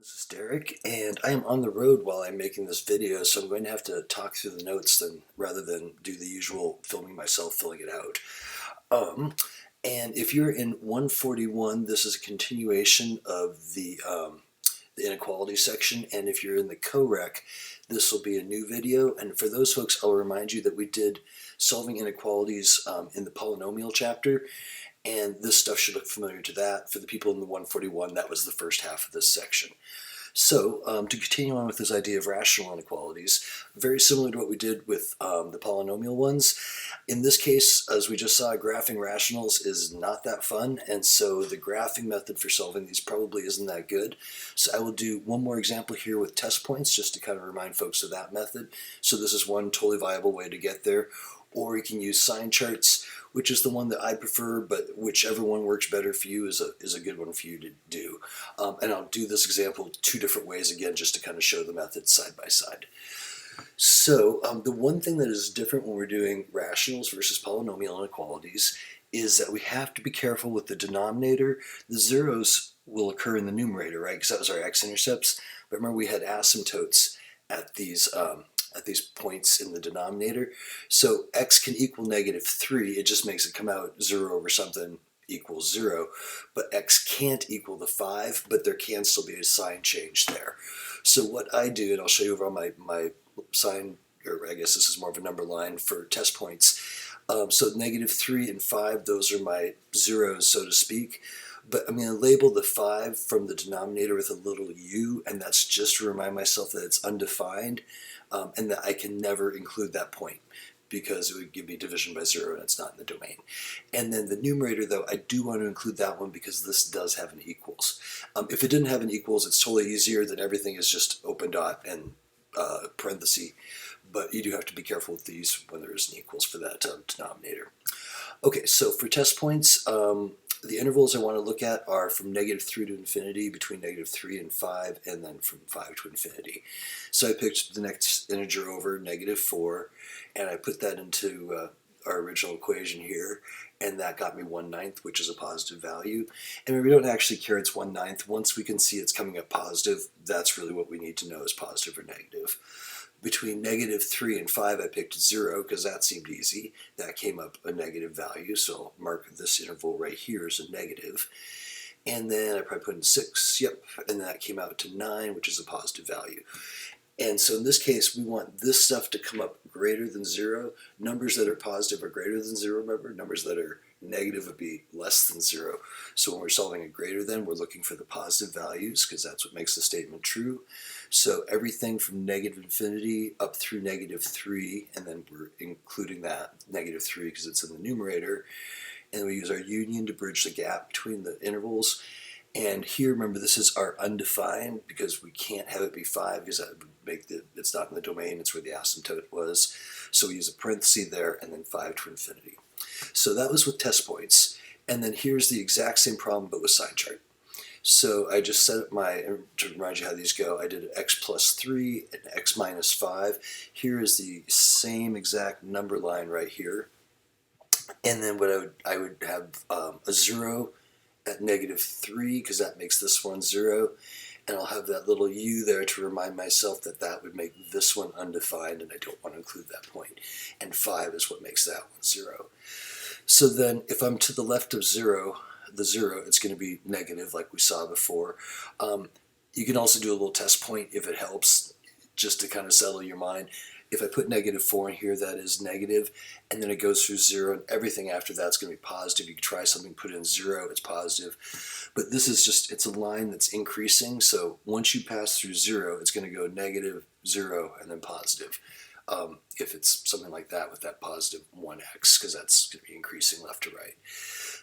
This is Derek, and I am on the road while I'm making this video, so I'm going to have to talk through the notes rather than do the usual filming myself, filling it out. And if you're in 141, this is a continuation of the inequality section, and if you're in the co-rec, this will be a new video. And for those folks, I'll remind you that we did solving inequalities in the polynomial chapter, and this stuff should look familiar to that. For the people in the 141, that was the first half of this section. So to continue on with this idea of rational inequalities, very similar to what we did with the polynomial ones. In this case, as we just saw, graphing rationals is not that fun, and so the graphing method for solving these probably isn't that good. So I will do one more example here with test points just to kind of remind folks of that method. So this is one totally viable way to get there. Or you can use Sine Charts, which is the one that I prefer, but whichever one works better for you is a good one for you to do. And I'll do this example two different ways again, just to kind of show the methods side by side. So the one thing that is different when we're doing rationals versus polynomial inequalities is that we have to be careful with the denominator. The zeros will occur in the numerator, right? Because that was our x-intercepts. But remember, we had asymptotes at these points in the denominator. So x can equal -3. It just makes it come out 0 over something equals 0. But x can't equal the 5, but there can still be a sign change there. So what I do, and I'll show you over on my sign, or I guess this is more of a number line for test points. So -3 and 5, those are my zeros, so to speak. But I'm going to label the 5 from the denominator with a little u, and that's just to remind myself that it's undefined, and that I can never include that point because it would give me division by 0 and it's not in the domain. And then the numerator, though, I do want to include that one because this does have an equals. If it didn't have an equals, it's totally easier, then everything is just open dot and parenthesis. But you do have to be careful with these when there is an equals for that denominator. Okay, so for test points, the intervals I want to look at are from -3 to infinity, between -3 and 5, and then from 5 to infinity. So I picked the next integer over, -4, and I put that into our original equation here, and that got me 1/9, which is a positive value. And we don't actually care it's 1/9. Once we can see it's coming up positive, that's really what we need to know is positive or negative. Between -3 and 5, I picked 0 because that seemed easy. That came up a negative value, so I'll mark this interval right here as a negative. And then I probably put in 6, yep, and that came out to 9, which is a positive value. And so in this case, we want this stuff to come up greater than 0. Numbers that are positive are greater than 0, remember? Numbers that are negative would be less than 0. So when we're solving a greater than, we're looking for the positive values because that's what makes the statement true. So everything from -infinity up through -3, and then we're including that -3 because it's in the numerator. And we use our union to bridge the gap between the intervals. And here, remember, this is our undefined because we can't have it be 5 because that would make it's not in the domain, it's where the asymptote was. So we use a parenthesis there and then 5 to infinity. So that was with test points. And then here's the exact same problem but with Sine Chart. So I just set up to remind you how these go, I did x plus 3 and x minus 5. Here is the same exact number line right here. And then what I would have a 0 at -3 because that makes this one 0. And I'll have that little u there to remind myself that that would make this one undefined, and I don't want to include that point. And 5 is what makes that one 0. So then if I'm to the left of 0, the 0, it's going to be negative like we saw before. You can also do a little test point if it helps, just to kind of settle your mind. If I put -4 in here, that is negative, and then it goes through 0, and everything after that's going to be positive. You can try something, put in 0, it's positive. But this is just, it's a line that's increasing, so once you pass through 0, it's going to go -0, and then positive. If it's something like that with that positive 1x, because that's going to be increasing left to right.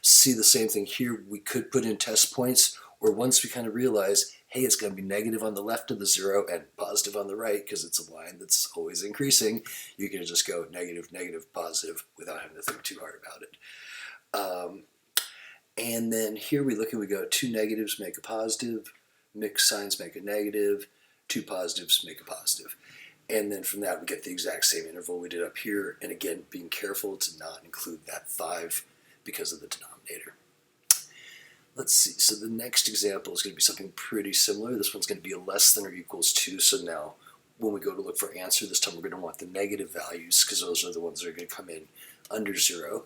See the same thing here. We could put in test points, or once we kind of realize, hey, it's going to be negative on the left of the 0 and positive on the right because it's a line that's always increasing, you can just go negative, negative, positive without having to think too hard about it. And then here we go, 2 negatives make a positive, mixed signs make a negative, 2 positives make a positive. And then from that we get the exact same interval we did up here, and again, being careful to not include that 5 because of the denominator. Let's see, so the next example is going to be something pretty similar. This one's going to be a less than or equals 2, so now when we go to look for answer, this time we're going to want the negative values because those are the ones that are going to come in under 0.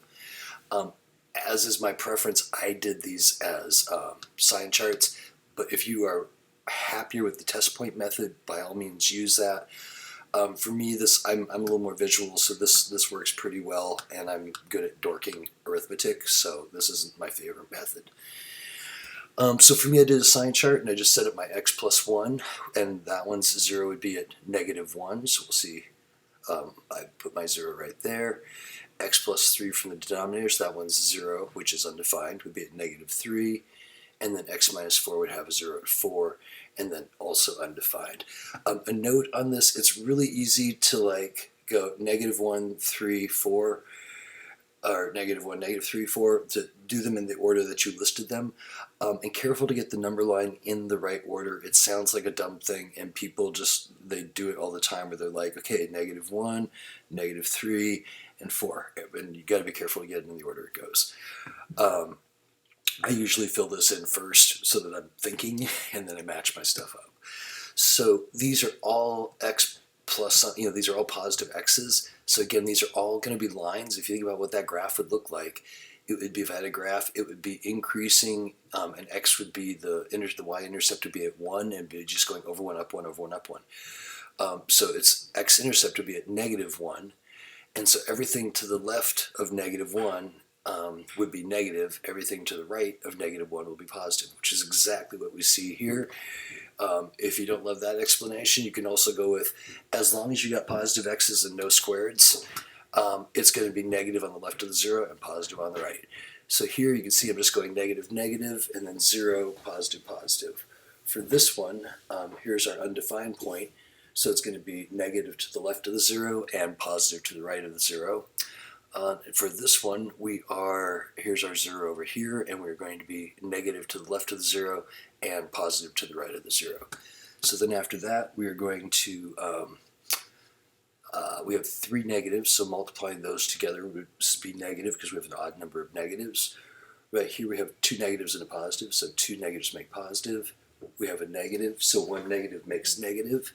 As is my preference, I did these as sine charts, but if you are happier with the test point method, by all means use that. For me, I'm a little more visual, so this works pretty well, and I'm good at dorking arithmetic, so this isn't my favorite method. So for me, I did a sine chart, and I just set up my x plus 1, and that one's 0 would be at -1, so we'll see. I put my 0 right there. X plus 3 from the denominator, so that one's 0, which is undefined, would be at -3. And then x minus 4 would have a 0 at 4, and then also undefined. A note on this, it's really easy to like go -1, 3, 4, or -1, -3, 4, to do them in the order that you listed them. And careful to get the number line in the right order. It sounds like a dumb thing, and people they do it all the time where they're like, okay, -1, -3, and 4. And you got to be careful to get it in the order it goes. I usually fill this in first so that I'm thinking, and then I match my stuff up. So these are all x plus, these are all positive x's. So again, these are all going to be lines. If you think about what that graph would look like, it would be, if I had a graph, it would be increasing, and x would be the y-intercept would be at 1, and be just going over 1, up 1, over 1, up 1. So its x-intercept would be at -1, and so everything to the left of -1 would be negative. Everything to the right of -1 will be positive, which is exactly what we see here. If you don't love that explanation, you can also go with, as long as you got positive x's and no squareds, it's going to be negative on the left of the 0 and positive on the right. So here you can see I'm just going negative, negative, and then 0, positive, positive. For this one, here's our undefined point, so it's going to be negative to the left of the 0 and positive to the right of the 0. For this one, here's our 0 over here, and we're going to be negative to the left of the 0 and positive to the right of the 0. So then after that, we are going to, we have 3 negatives, so multiplying those together would be negative because we have an odd number of negatives. Right here we have 2 negatives and a positive, so 2 negatives make positive. We have a negative, so 1 negative makes negative,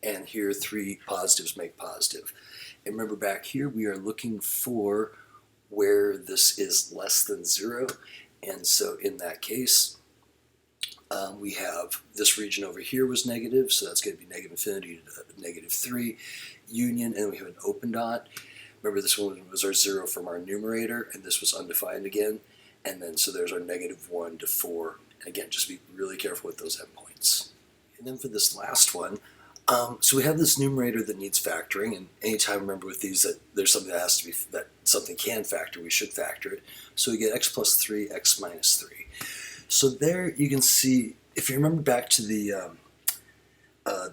and here 3 positives make positive. And remember, back here we are looking for where this is less than 0, and so in that case we have this region over here was negative, so that's going to be negative infinity to -3 union, and we have an open dot. Remember, this one was our 0 from our numerator, and this was undefined again, and then so there's our -1 to 4, and again, just be really careful with those endpoints. And then for this last one, so we have this numerator that needs factoring, and anytime, remember with these, that there's something that has to be, that something can factor, we should factor it. So we get x plus 3, x minus 3. So there you can see, if you remember back to the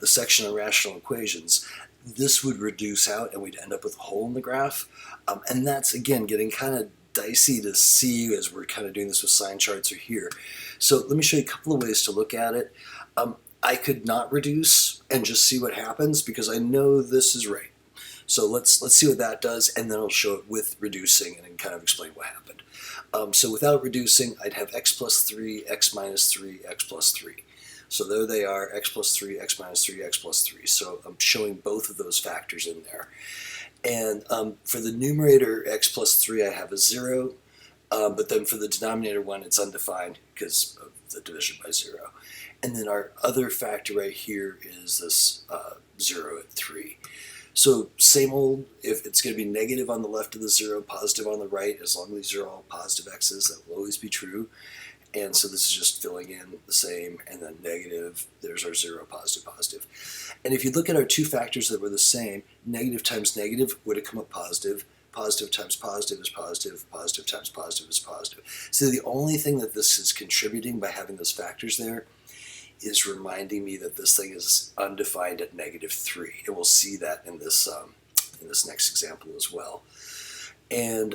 section on rational equations, this would reduce out and we'd end up with a hole in the graph. And that's, again, getting kind of dicey to see as we're kind of doing this with sine charts or here. So let me show you a couple of ways to look at it. I could not reduce and just see what happens because I know this is right. So let's see what that does, and then I'll show it with reducing and then kind of explain what happened. So without reducing, I'd have x plus 3, x minus 3, x plus 3. So there they are, x plus 3, x minus 3, x plus 3. So I'm showing both of those factors in there. And for the numerator, x plus 3, I have a 0. But then for the denominator one, it's undefined because of the division by 0. And then our other factor right here is this 0 at 3. So same old, if it's going to be negative on the left of the 0, positive on the right, as long as these are all positive x's, that will always be true. And so this is just filling in the same, and then negative, there's our 0, positive, positive. And if you look at our two factors that were the same, negative times negative would have come up positive. Positive times positive is positive. Positive times positive is positive. So the only thing that this is contributing by having those factors there is reminding me that this thing is undefined at -3. And we'll see that in this next example as well. And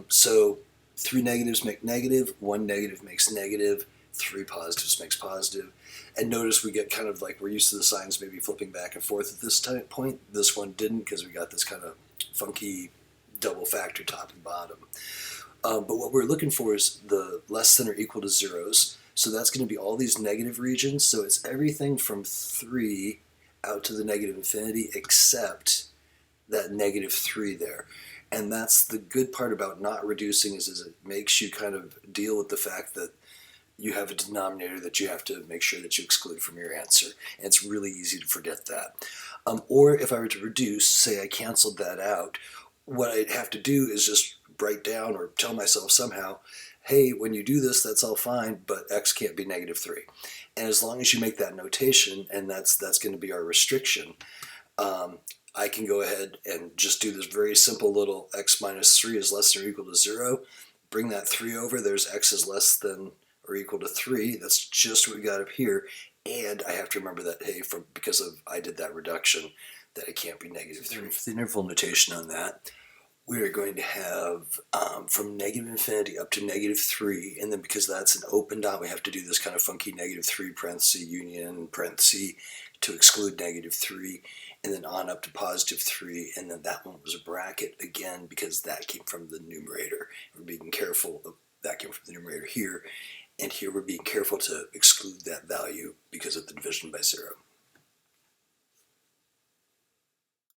so 3 negatives make negative, 1 negative makes negative, 3 positives makes positive. And notice we get kind of like, we're used to the signs maybe flipping back and forth at this point. This one didn't because we got this kind of funky double factor top and bottom. But what we're looking for is the less than or equal to zeros. So that's going to be all these negative regions. So it's everything from 3 out to the negative infinity except that negative 3 there. And that's the good part about not reducing is it makes you kind of deal with the fact that you have a denominator that you have to make sure that you exclude from your answer. And it's really easy to forget that. Or if I were to reduce, say I canceled that out, what I'd have to do is just write down or tell myself somehow, hey, when you do this, that's all fine, but x can't be negative 3. And as long as you make that notation, and that's going to be our restriction, I can go ahead and just do this very simple little x minus 3 is less than or equal to 0. Bring that 3 over. There's x is less than or equal to 3. That's just what we got up here. And I have to remember that, hey, because I did that reduction, that it can't be negative 3. For the interval notation on that, we are going to have from negative infinity up to negative 3, and then because that's an open dot, we have to do this kind of funky negative 3 parenthesis union parenthesis to exclude negative 3, and then on up to positive 3, and then that one was a bracket again because that came from the numerator. We're being careful of that came from the numerator here, and here we're being careful to exclude that value because of the division by 0.